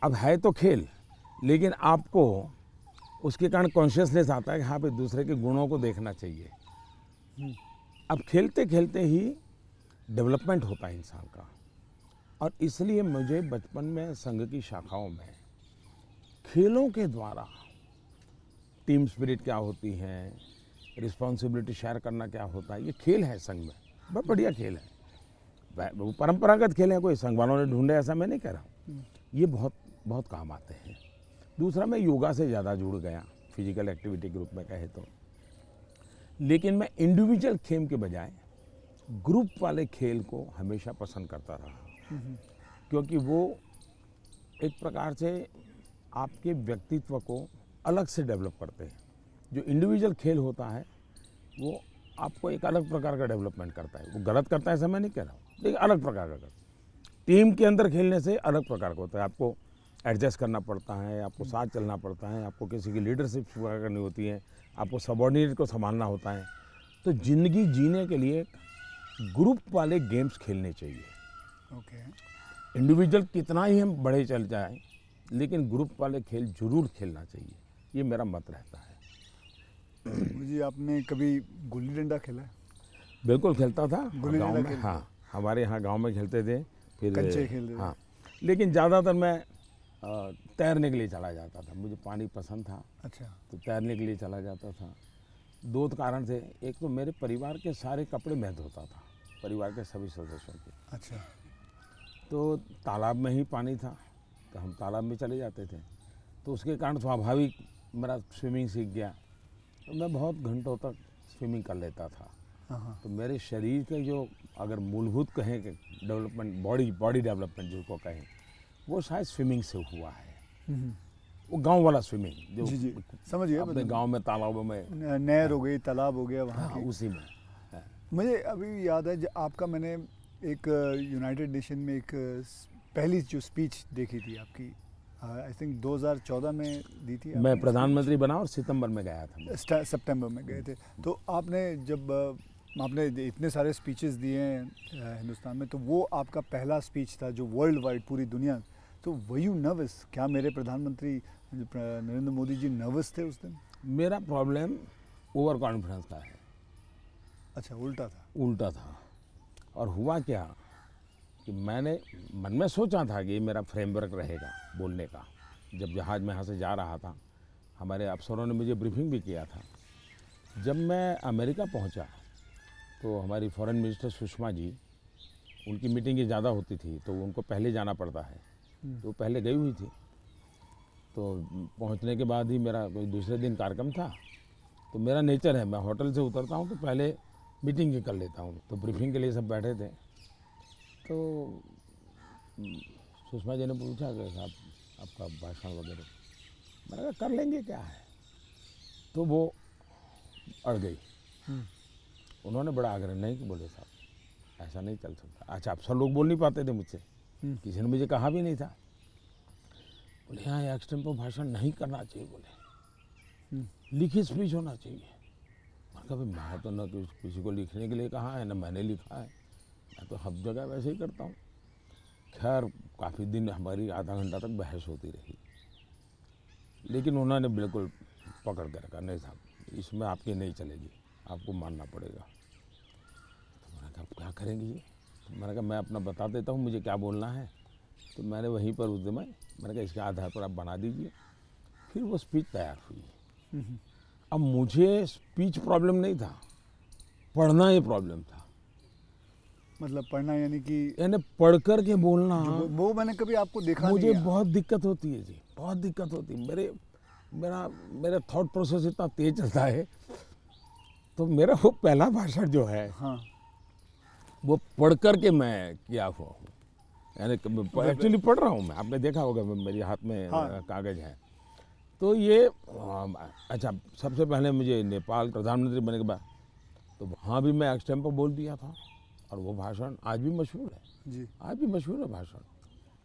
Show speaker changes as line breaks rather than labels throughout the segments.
अब है तो खेल, लेकिन आपको उसके कारण कॉन्शियसनेस आता है कि हाँ भाई दूसरे के गुणों को देखना चाहिए। अब खेलते खेलते ही डेवलपमेंट होता है इंसान का, और इसलिए मुझे बचपन में संघ की शाखाओं में खेलों के द्वारा टीम स्पिरिट क्या होती है, रिस्पॉन्सिबिलिटी शेयर करना क्या होता है, ये खेल है संघ में, बहुत बढ़िया खेल है। वो परंपरागत खेल है, कोई संघ वालों ने ढूंढे ऐसा मैं नहीं कह रहा हूँ, ये बहुत बहुत काम आते हैं। दूसरा, मैं योगा से ज़्यादा जुड़ गया फिजिकल एक्टिविटी के रूप में कहे तो, लेकिन मैं इंडिविजुअल खेल के बजाय ग्रुप वाले खेल को हमेशा पसंद करता रहा, क्योंकि वो एक प्रकार से आपके व्यक्तित्व को अलग से डेवलप करते हैं। जो इंडिविजुअल खेल होता है वो आपको एक अलग प्रकार का डेवलपमेंट करता है। वो गलत करता है ऐसा मैं नहीं कह रहा हूँ, लेकिन अलग प्रकार का करता है। टीम के अंदर खेलने से अलग प्रकार का होता है, आपको एडजस्ट करना पड़ता है, आपको साथ चलना पड़ता है, आपको किसी की लीडरशिप करनी होती है, आपको सबॉर्डिनेट को संभालना होता है। तो ज़िंदगी जीने के लिए ग्रुप वाले गेम्स खेलने चाहिए। इंडिविजुअल कितना ही हम बड़े चल जाएं, लेकिन ग्रुप वाले खेल जरूर खेलना चाहिए, ये मेरा मत रहता है।
मुझे, आपने कभी गुल्ली डंडा खेला है?
बिल्कुल खेलता था गांव में,
खेलते?
हाँ हमारे यहाँ गांव में खेलते थे, फिर
कंचे खेलते थे?
हाँ, लेकिन ज़्यादातर मैं तैरने के लिए चला जाता था, मुझे पानी पसंद था।
अच्छा। तो
तैरने के लिए चला जाता था। दो कारण थे, एक तो मेरे परिवार के सारे कपड़े मैं धोता था, परिवार के सभी सदस्यों के।
अच्छा।
तो तालाब में ही पानी था, तो हम तालाब में चले जाते थे, तो उसके कारण स्वाभाविक मेरा स्विमिंग सीख गया, तो मैं बहुत घंटों तक स्विमिंग कर लेता था। तो मेरे शरीर के जो अगर मूलभूत कहें कि डेवलपमेंट, बॉडी डेवलपमेंट जिसको कहें, वो शायद स्विमिंग से हुआ है। वो गांव वाला स्विमिंग जो
जी समझ गया,
अपने गांव में तालाबों में,
नहर हो गई, तालाब हो गया वहाँ,
हाँ, उसी में है।
मुझे अभी याद है आपका, मैंने एक यूनाइटेड नेशन में एक पहली जो स्पीच देखी थी आपकी, आई थिंक 2014 में दी थी।
मैं प्रधानमंत्री बना और सितंबर में गया था,
सितंबर में गए थे। तो आपने जब आपने इतने सारे स्पीचेस दिए हैं हिंदुस्तान में, तो वो आपका पहला स्पीच था जो वर्ल्ड वाइड पूरी दुनिया, तो वर यू नर्वस? क्या मेरे प्रधानमंत्री नरेंद्र मोदी जी नर्वस थे उस दिन?
मेरा प्रॉब्लम ओवर कॉन्फिडेंस का है।
अच्छा, उल्टा था?
उल्टा था। और हुआ क्या कि मैंने मन में सोचा था कि ये मेरा फ्रेमवर्क रहेगा बोलने का। जब जहाज़ में यहाँ से जा रहा था, हमारे अफसरों ने मुझे ब्रीफिंग भी किया था। जब मैं अमेरिका पहुँचा तो हमारी फॉरेन मिनिस्टर सुषमा जी, उनकी मीटिंगें ज़्यादा होती थी तो उनको पहले जाना पड़ता है, तो पहले गई हुई थी। तो पहुंचने के बाद ही मेरा कोई दूसरे दिन कार्यक्रम था, तो मेरा नेचर है, मैं होटल से उतरता हूं तो पहले मीटिंग कर लेता हूं। तो ब्रीफिंग के लिए सब बैठे थे, तो सुषमा जी ने पूछा कि साहब आपका भाषण वगैरह, मैंने कहा कर लेंगे क्या है, तो वो अड़ गई। उन्होंने बड़ा आग्रह नहीं कि बोले साहब ऐसा नहीं चल सकता। अच्छा, अफसर लोग बोल नहीं पाते थे मुझसे, किसी ने मुझे कहा भी नहीं था। बोले यहाँ एक्सटेम्पो भाषण नहीं करना चाहिए, बोले लिखित स्पीच होना चाहिए। मैंने कहा मैं तो न किसी को लिखने के लिए कहा है, न मैंने लिखा है, मैं तो हर जगह वैसे ही करता हूँ। खैर काफ़ी दिन हमारी आधा घंटा तक बहस होती रही, लेकिन उन्होंने बिल्कुल पकड़ कर रखा, नहीं साहब इसमें आपकी नहीं चलेगी, आपको मानना पड़ेगा। तो मैंने कहा क्या करेंगे ये? तो मैंने कहा मैं अपना बता देता हूँ मुझे क्या बोलना है। तो मैंने वहीं पर उस दिन मैंने कहा इसके आधार पर आप बना दीजिए। फिर वो स्पीच तैयार हुई। अब मुझे स्पीच प्रॉब्लम नहीं था, पढ़ना ये प्रॉब्लम था।
मतलब पढ़ना यानी
पढ़ कर के बोलना,
वो मैंने कभी आपको देखा
मुझे
नहीं है।
बहुत दिक्कत होती है जी, बहुत दिक्कत होती है। मेरा थॉट प्रोसेस इतना तेज चलता है, तो मेरा वो पहला भाषण जो है, हाँ, वो पढ़ कर के मैं किया हुआ हूँ, यानी एक्चुअली पढ़ रहा हूँ मैं, आपने देखा होगा मेरे हाथ में हाँ, कागज है। तो ये अच्छा, सबसे पहले मुझे नेपाल प्रधानमंत्री बनने के बाद तो वहाँ भी मैं एक्सटेम्पो बोल दिया था, और वो भाषण आज भी मशहूर है जी, आज भी मशहूर है भाषण।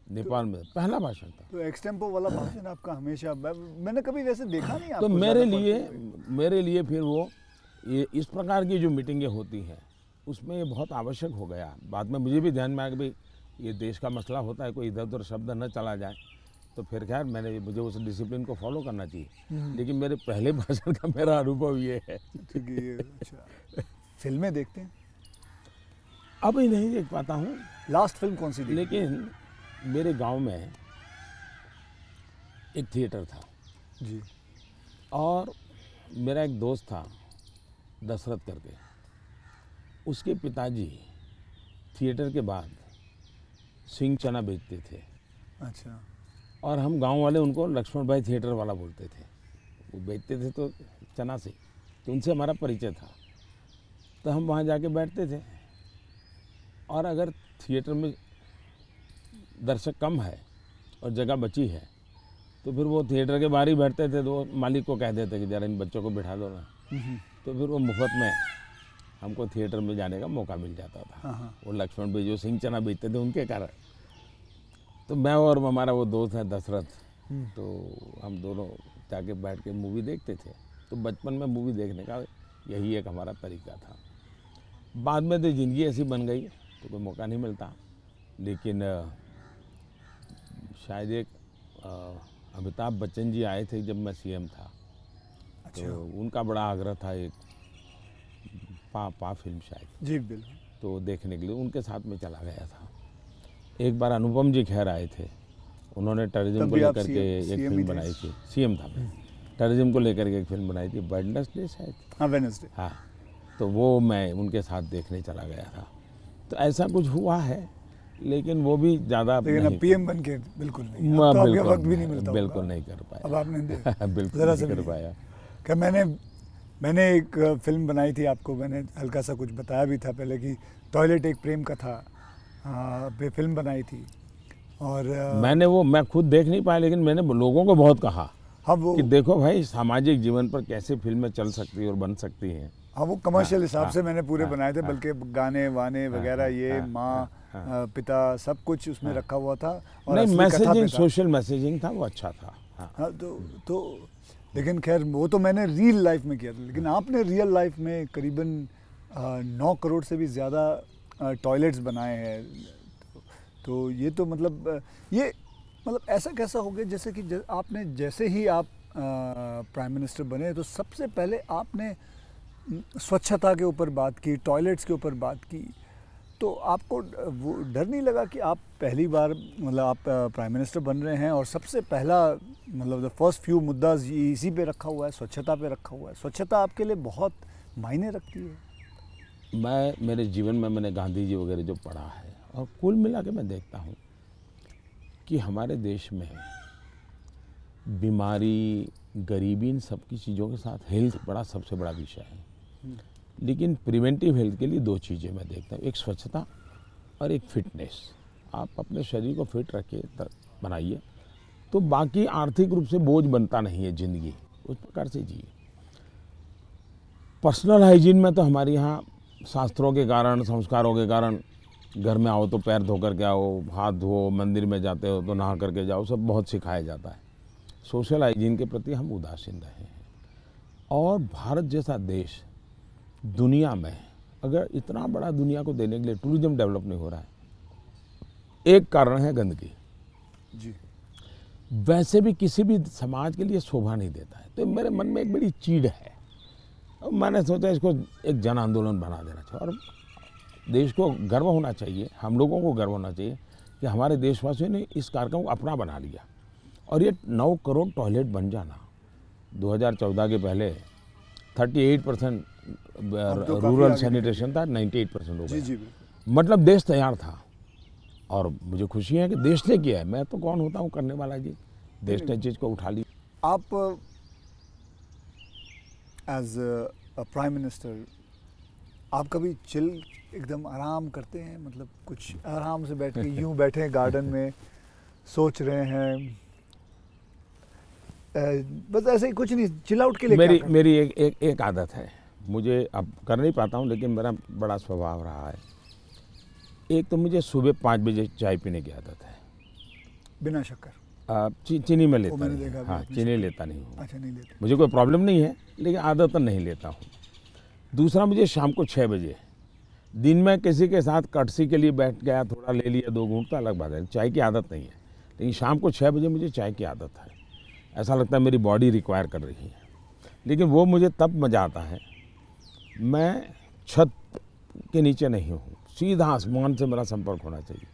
नेपाल में पहला भाषण था।
तो एक्सटेम्पो वाला भाषण आपका हमेशा, मैंने कभी वैसे देखा नहीं।
तो मेरे लिए फिर वो ये इस प्रकार की जो मीटिंगें होती हैं उसमें ये बहुत आवश्यक हो गया। बाद में मुझे भी ध्यान में आया कि भाई ये देश का मसला होता है, कोई इधर उधर शब्द न चला जाए, तो फिर खैर मुझे उस डिसिप्लिन को फॉलो करना चाहिए। लेकिन मेरे पहले भाषण का मेरा अनुभव ये है।
ठीक है, ये अच्छा। फिल्में देखते हैं?
अभी नहीं देख पाता हूँ,
लास्ट फिल्म कौन सी थी?
लेकिन मेरे गांव में एक थिएटर था
जी।
और मेरा एक दोस्त था दशरथ करके, उसके पिताजी थिएटर के बाद सिंह चना बेचते थे।
अच्छा।
और हम गांव वाले उनको लक्ष्मण भाई थिएटर वाला बोलते थे। वो बेचते थे तो चना से, तो उनसे हमारा परिचय था। तो हम वहाँ जाके बैठते थे, और अगर थिएटर में दर्शक कम है और जगह बची है तो फिर वो थिएटर के बाहर ही बैठते थे। तो वो मालिक को कह देते कि ज़रा इन बच्चों को बिठा दो ना। तो फिर वो मुफ्त में हमको थिएटर में जाने का मौका मिल जाता था। वो लक्ष्मण भाई जो सिंह चना बेचते थे उनके कारण। तो मैं और हमारा वो दोस्त है दशरथ, तो हम दोनों जाके बैठ के मूवी देखते थे। तो बचपन में मूवी देखने का यही एक हमारा तरीका था। बाद में तो ज़िंदगी ऐसी बन गई तो कोई मौका नहीं मिलता। लेकिन शायद एक अमिताभ बच्चन जी आए थे जब मैं सीएम था।
अच्छा।
तो उनका बड़ा आग्रह था एक पा फिल्म शायद,
जी बिल्कुल।
तो देखने के लिए उनके साथ में चला गया था। एक बार अनुपम जी खैर आए थे, उन्होंने टूरिज्म को लेकर के एक फिल्म बनाई थी। सीएम था मैं, टूरिज्म को लेकर के एक फिल्म बनाई थी, वेडनेसडे शायद।
हाँ, वेडनेसडे।
हाँ, तो वो मैं उनके साथ देखने चला गया था। तो ऐसा कुछ हुआ है, लेकिन वो भी ज़्यादा
लेकिन अब पीएम बन के बिल्कुल नहीं, अब तो आपके वक्त भी नहीं मिलता होगा।
बिल्कुल नहीं कर पाया।
अब आपने
बिल्कुल
ज़रा
नहीं
सा
कर
भी
पाया।
क्या मैंने एक फिल्म बनाई थी, आपको मैंने हल्का सा कुछ बताया भी था पहले कि टॉयलेट एक प्रेम कथा पे फिल्म बनाई थी। और
मैं खुद देख नहीं पाया, लेकिन मैंने लोगों को बहुत कहा
हाँ वो
कि देखो भाई सामाजिक जीवन पर कैसे फिल्में चल सकती है और बन सकती हैं।
हाँ, वो कमर्शियल हिसाब
हाँ,
से मैंने पूरे
हाँ,
बनाए थे,
हाँ,
बल्कि गाने वाने वगैरह ये
हाँ,
माँ पिता सब कुछ उसमें रखा हुआ था। और
नहीं,
असली कथा पे
मैसेजिंग,
था।
सोशल मैसेजिंग था, वो अच्छा था। हाँ,
हाँ, तो लेकिन खैर वो तो मैंने रियल लाइफ में किया था, लेकिन आपने रियल लाइफ में करीबन 9 करोड़ से भी ज़्यादा टॉयलेट्स बनाए हैं। तो ये तो मतलब ये मतलब ऐसा कैसा हो गया जैसे कि आपने जैसे ही आप प्राइम मिनिस्टर बने तो सबसे पहले आपने स्वच्छता के ऊपर बात की, टॉयलेट्स के ऊपर बात की। तो आपको वो डर नहीं लगा कि आप पहली बार मतलब आप प्राइम मिनिस्टर बन रहे हैं और सबसे पहला मतलब द फर्स्ट फ्यू मुद्दा इसी पे रखा हुआ है, स्वच्छता पे रखा हुआ है? स्वच्छता आपके लिए बहुत मायने रखती है।
मेरे जीवन में मैंने गांधी जी वगैरह जो पढ़ा है, और कुल मिला के मैं देखता हूँ कि हमारे देश में बीमारी, गरीबी, इन सब की चीज़ों के साथ हेल्थ बड़ा सबसे बड़ा विषय है। लेकिन प्रिवेंटिव हेल्थ के लिए 2 चीज़ें मैं देखता हूँ, एक स्वच्छता और एक फिटनेस। आप अपने शरीर को फिट रखिए, बनाइए, तो बाकी आर्थिक रूप से बोझ बनता नहीं है ज़िंदगी, उस प्रकार से जिए। पर्सनल हाइजीन में तो हमारे यहाँ शास्त्रों के कारण, संस्कारों के कारण, घर में आओ तो पैर धो करके आओ, हाथ धो, मंदिर में जाते हो तो नहा करके जाओ, सब बहुत सिखाया जाता है। सोशल हाइजीन के प्रति हम उदासीन रहे हैं। और भारत जैसा देश दुनिया में, अगर इतना बड़ा दुनिया को देने के लिए टूरिज्म डेवलप नहीं हो रहा है, एक कारण है गंदगी।
जी।
वैसे भी किसी भी समाज के लिए शोभा नहीं देता है। तो मेरे मन में एक बड़ी चीड़ है, और मैंने सोचा इसको एक जन आंदोलन बना देना चाहिए। और देश को गर्व होना चाहिए, हम लोगों को गर्व होना चाहिए कि हमारे देशवासियों ने इस कार्यक्रम को अपना बना लिया। और ये 9 करोड़ टॉयलेट बन जाना, 2014 के पहले 38% रूरल सैनिटेशन था, 98% हो गया।
जी,
मतलब देश तैयार था। और मुझे खुशी है कि देश ने किया है, मैं तो कौन होता हूँ करने वाला जी, देश ने चीज़ को उठा ली।
आप एज अ प्राइम मिनिस्टर आप कभी चिल एकदम आराम करते हैं? मतलब कुछ आराम से बैठ के यूं बैठे हैं गार्डन में, सोच रहे हैं, बस ऐसे ही कुछ नहीं, चिल आउट के लिए
मेरी एक आदत है, मुझे अब कर नहीं पाता हूँ, लेकिन मेरा बड़ा स्वभाव रहा है। एक तो मुझे सुबह 5 बजे चाय पीने की आदत है,
बिना शक्कर।
चीनी में लेता
मैंने
नहीं,
देखा
हाँ, चीनी लेता नहीं हूँ।
अच्छा, नहीं लेते।
मुझे कोई प्रॉब्लम नहीं है, लेकिन आदत नहीं लेता हूँ। दूसरा, मुझे शाम को 6 बजे, दिन में किसी के साथ कटसी के लिए बैठ गया, थोड़ा ले लिया 2 घूंट, तो अलग बात है, चाय की आदत नहीं है। लेकिन शाम को 6 बजे मुझे चाय की आदत है, ऐसा लगता है मेरी बॉडी रिक्वायर कर रही है। लेकिन वो मुझे तब मज़ा आता है, मैं छत के नीचे नहीं हूँ, सीधा आसमान से मेरा संपर्क होना चाहिए,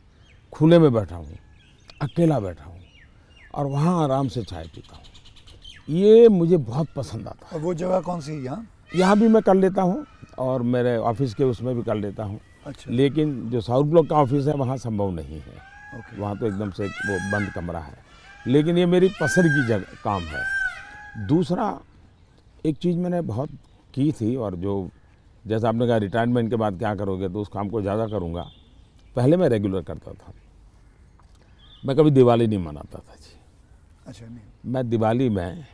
खुले में बैठा हूँ, अकेला बैठा हूँ और वहाँ आराम से चाय पीता हूँ, ये मुझे बहुत पसंद आता है।
और वो जगह कौन सी है यहाँ?
यहाँ भी मैं कर लेता हूँ और मेरे ऑफिस के उसमें भी कर लेता हूँ।
अच्छा।
लेकिन जो साउथ ब्लॉक का ऑफिस है वहाँ संभव नहीं है,
ओके।
वहाँ तो एकदम से वो बंद कमरा है। लेकिन ये मेरी पसंद की जगह काम है। दूसरा एक चीज़ मैंने बहुत की थी, और जो जैसा आपने कहा रिटायरमेंट के बाद क्या करोगे, तो उस काम को ज़्यादा करूँगा। पहले मैं रेगुलर करता था, मैं कभी दिवाली नहीं मनाता था जी।
अच्छा। नहीं,
मैं दिवाली में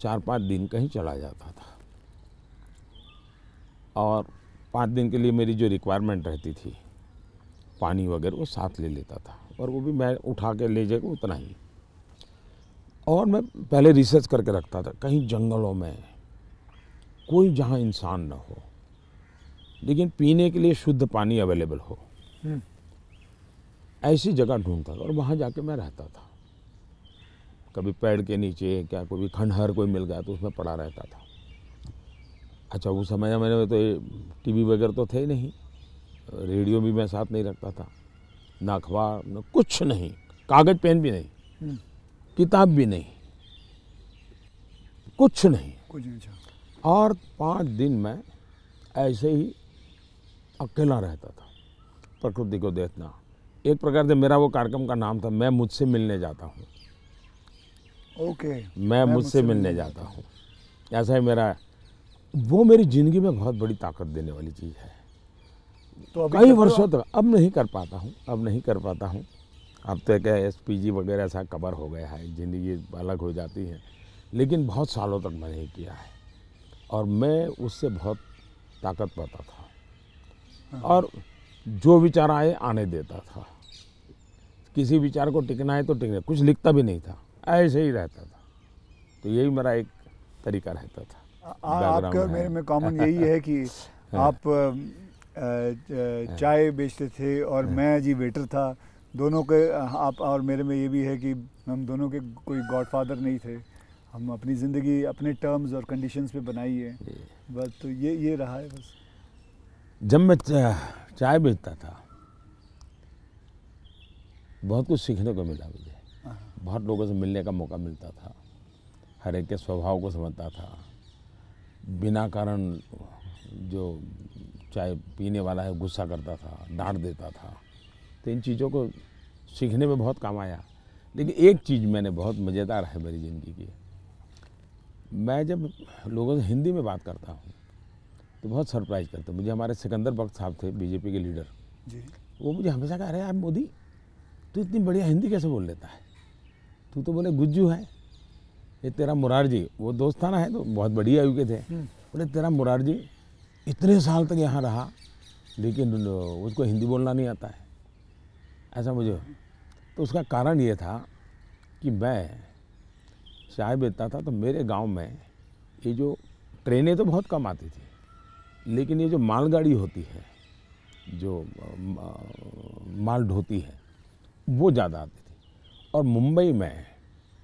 4-5 दिन कहीं चला जाता था और 5 दिन के लिए मेरी जो रिक्वायरमेंट रहती थी, पानी वगैरह वो साथ ले लेता था, और वो भी मैं उठा के ले जाएगा उतना ही। और मैं पहले रिसर्च करके रखता था, कहीं जंगलों में कोई जहाँ इंसान न हो, लेकिन पीने के लिए शुद्ध पानी अवेलेबल हो, ऐसी जगह ढूंढता था और वहाँ जाके मैं रहता था। कभी पेड़ के नीचे, क्या कोई खंडहर कोई मिल गया तो उसमें पड़ा रहता था। अच्छा, उस समय में तो टीवी वगैरह तो थे नहीं, रेडियो भी मैं साथ नहीं रखता था, ना अखबार, ना कुछ नहीं, कागज़ पेन भी नहीं, किताब भी नहीं, कुछ नहीं।
कुछ नहीं। अच्छा।
और 5 दिन मैं ऐसे ही अकेला रहता था, प्रकृति को देखना। एक प्रकार से मेरा वो कार्यक्रम का नाम था, मैं मुझसे मिलने जाता हूँ।
ओके।
मैं मुझसे मिलने जाता हूँ, ऐसा ही मेरा, वो मेरी ज़िंदगी में बहुत बड़ी ताकत देने वाली चीज़ है।
तो अभी
कई वर्षों तक अब नहीं कर पाता हूँ, अब तो क्या SPG वगैरह ऐसा कवर हो गया है, ज़िंदगी अलग हो जाती है, लेकिन बहुत सालों तक मैंने किया है और मैं उससे बहुत ताकत पाता था। और जो विचार आए आने देता था, किसी विचार को टिकना है तो टिकना, कुछ लिखता भी नहीं था, ऐसे ही रहता था। तो यही मेरा एक तरीका रहता था।
आपका और मेरे में कॉमन यही है कि आप चाय बेचते थे और मैं जी वेटर था। दोनों के आप और मेरे में ये भी है कि हम दोनों के कोई गॉडफादर नहीं थे, हम अपनी ज़िंदगी अपने टर्म्स और कंडीशंस पे बनाई है बस। तो ये रहा है बस।
जब मैं चाय बेचता था, बहुत कुछ सीखने को मिला मुझे, बहुत लोगों से मिलने का मौका मिलता था, हर एक के स्वभाव को समझता था। बिना कारण जो चाय पीने वाला है गुस्सा करता था, डांट देता था, तो इन चीज़ों को सीखने में बहुत काम आया। लेकिन एक चीज़ मैंने बहुत मज़ेदार है मेरी ज़िंदगी की, मैं जब लोगों से हिंदी में बात करता हूँ तो बहुत सरप्राइज़ करते। मुझे हमारे सिकंदर बख्त साहब थे, बीजेपी के लीडर
जी।
वो मुझे हमेशा कह रहे हैं, यार मोदी तू इतनी बढ़िया हिंदी कैसे बोल लेता है, तू तो बोले गुज्जू है, ये तेरा मुरारजी, वो दोस्ताना है तो बहुत बढ़िया आयु के थे, बोले तेरा मुरारजी इतने साल तक यहाँ रहा लेकिन उसको हिंदी बोलना नहीं आता है, ऐसा मुझे। तो उसका कारण ये था कि मैं चाय बेचता था तो मेरे गांव में ये जो ट्रेनें तो बहुत कम आती थी, लेकिन ये जो मालगाड़ी होती है, जो माल ढोती है, वो ज़्यादा आती थी। और मुंबई में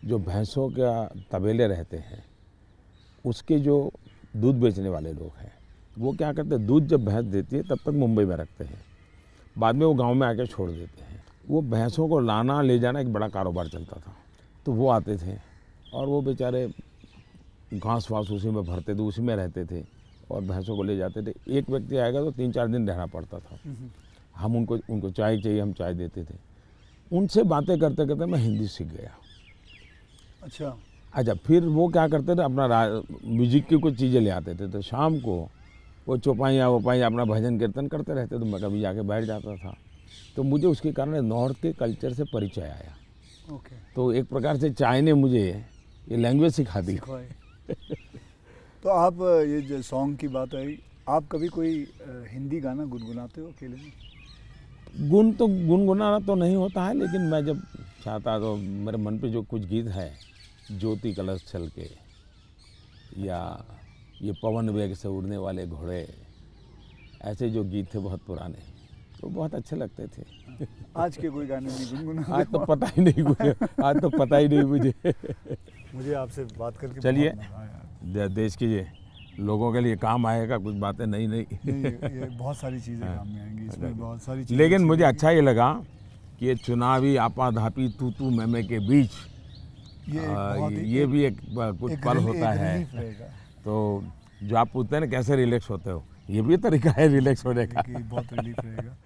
जो भैंसों का तबेले रहते हैं, उसके जो दूध बेचने वाले लोग हैं, वो क्या करते हैं, दूध जब भैंस देती है तब तक मुंबई में रखते हैं, बाद में वो गांव में आके छोड़ देते हैं। वो भैंसों को लाना ले जाना एक बड़ा कारोबार चलता था। तो वो आते थे और वो बेचारे घास वास उसी में भरते थे, उसी में रहते थे और भैंसों को ले जाते थे। एक व्यक्ति आएगा तो 3-4 दिन रहना पड़ता था। हम उनको चाय चाहिए, हम चाय देते थे। उनसे बातें करते करते मैं हिंदी सीख गया। अच्छा, फिर वो क्या करते थे, अपना म्यूजिक की कुछ चीज़ें ले आते थे, तो शाम को वो चौपाइयाँ वोपाइयाँ अपना भजन कीर्तन करते रहते, तो मैं कभी जाके बैठ जाता था। तो मुझे उसके कारण नॉर्थ के कल्चर से परिचय आया।
ओके।
तो एक प्रकार से चाय ने मुझे ये लैंग्वेज सिखा दी।
तो आप ये जो सॉन्ग की बात आई, आप कभी कोई हिंदी गाना गुनगुनाते हो अकेले में?
गुनगुनाना तो नहीं होता है, लेकिन मैं जब चाहता तो मेरे मन पे जो कुछ गीत है, ज्योति कलश छल के, या ये पवन वेग से उड़ने वाले घोड़े, ऐसे जो गीत थे बहुत पुराने, तो बहुत अच्छे लगते थे।
आज के कोई गाने नहीं गुनगुनाते?
आज तो पता ही नहीं मुझे, आज तो पता ही नहीं मुझे।
मुझे आपसे बात करके
चलिए,
बहुत मज़ा आया।
देश के लोगों के लिए काम आएगा कुछ बातें नई नई।
ये बहुत सारी चीज़ें काम में आएंगी, इसमें बहुत सारी चीज़ें।
लेकिन मुझे अच्छा ये लगा कि ये चुनावी आपाधापी तू मैं के बीच ये भी एक कुछ पल होता है। तो जो आप पूछते हैं ना कैसे रिलैक्स होते हो, ये भी तरीका है रिलैक्स होने का।
बहुत रिलीफ रहेगा।